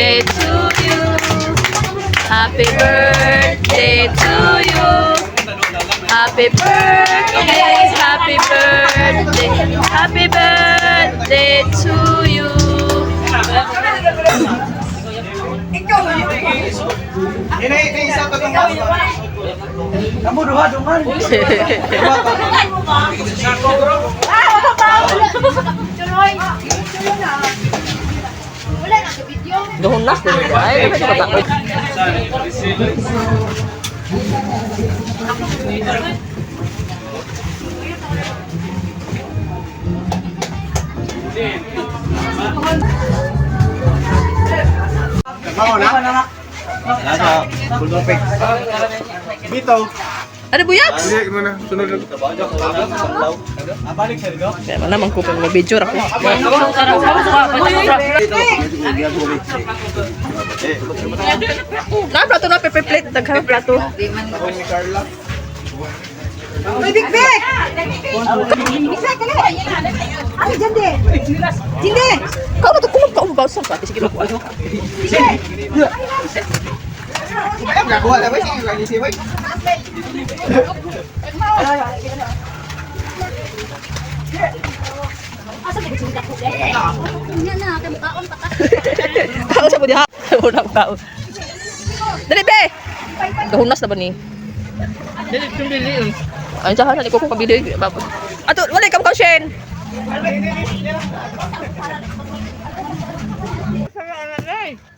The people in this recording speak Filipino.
birthday to you. Happy birthday to you. Happy birthday, happy birthday, happy birthday to you. Ini isa to tong kamu duha dungan. Duhunas din ito. Ay, ito ba takot? Mau na? Nasa bulldog pick. Bito. Ano buyag? Hindi mo na sunod na. Balik sa dito. Kaya man naman ko pang mag-video ako. Na plato na paper plate, daghang plato. May big bag! Big bag ka na! Ano dyan din? Hindi! Kau na to kumag sa pati sige mo. Nagawa na ba si Wai? Ako sa budiha. Wala pa. Dali be. Dahunas na ba ni? Dali tumili. Ay jahan na ko kung kabili. Ato wala kam kausyen. Sa